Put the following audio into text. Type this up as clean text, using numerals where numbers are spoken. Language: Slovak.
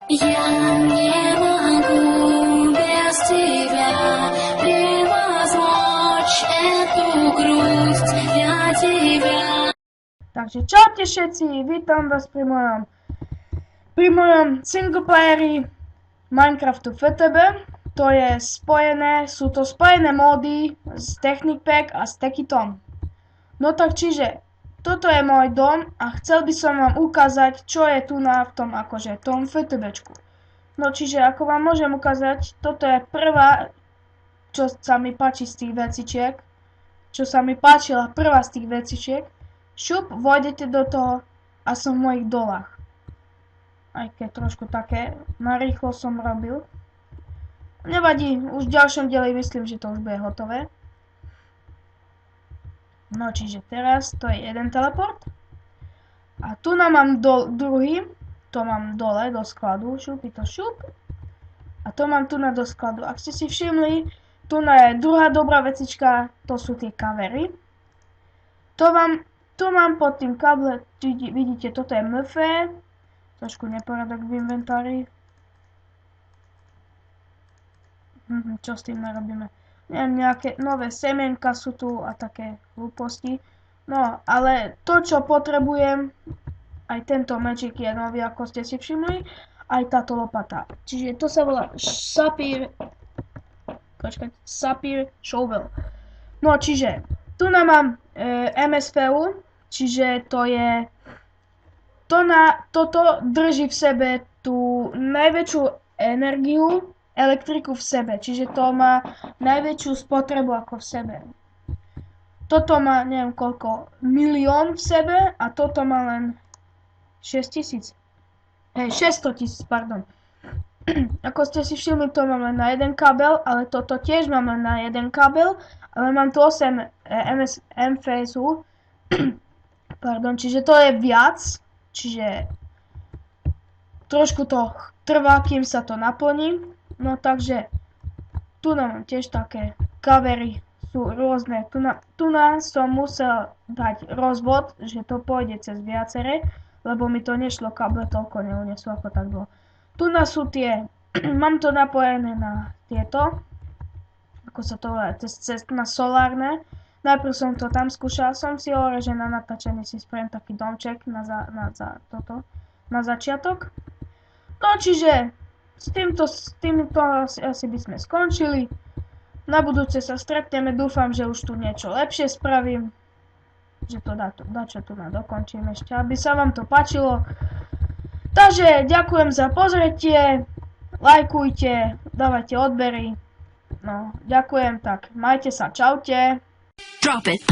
Я не могу без тебя превозмочь эту грусть для тебя. Takže čaute všetci, vítam vás pri mojom singleplayeri Minecraftu FTB. Sú to spojené módy z Technic Pack a z Techiton. No tak čiže, toto je môj dom a chcel by som vám ukázať, čo je tu v tom tom FTBčku. No čiže, ako vám môžem ukázať, toto je prvá, čo sa mi páči z tých vecičiek. Čo sa mi páčila prvá z tých vecičiek. Šup, vojdete do toho a som v mojich dolách. Aj keď trošku také narýchlo som robil. Nevadí, už v ďalšom dieli myslím, že to už bude hotové. No čiže teraz to je jeden teleport. A tu mám druhý. To mám dole do skladu. Šup. A to mám tu do skladu. Ak ste si všimli, tu je druhá dobrá vecička. To sú tie kavery. Tu mám pod tým kable. Vidíte, toto je MF. Trošku neporadok v inventári. Čo s tým narobíme? Neviem, nejaké nové semienka sú tu a také hlúposti. No, ale to, čo potrebujem, aj tento mečik je nový, ako ste si všimli, aj táto lopata. Čiže to sa volá Sapphire Shovel. No, čiže tu mám MSFU, čiže to je toto drží v sebe tú najväčšiu energiu, elektriku v sebe, čiže to má najväčšiu spotrebu ako v sebe. Toto má neviem koľko milión v sebe a toto má len 600 000, pardon. Ako ste si všimli, to mám len na jeden kabel, ale toto tiež mám len na jeden kabel, ale mám tu 8 MFSU, pardon, čiže to je viac, čiže trošku to trvá, kým sa to naplní. No takže, tu mám tiež také kavery, sú rôzne. Tu som musel dať rozvod, že to pôjde cez viacere, lebo mi to nešlo, kable toľko neunesú ako tak dlho. Tu sú tie, mám to napojené na tieto, ako sa to volá, na solárne. Najprv som to tam skúšal, som si hovoril, že na natáčanie si spravím taký domček na začiatok. No čiže, s týmto asi by sme skončili. Na budúce sa stretneme, dúfam, že už tu niečo lepšie spravím. Že to dačo tu dokončím ešte, aby sa vám to páčilo. Takže ďakujem za pozretie, lajkujte, dávajte odbery. No, ďakujem, tak majte sa, čaute. Drop it.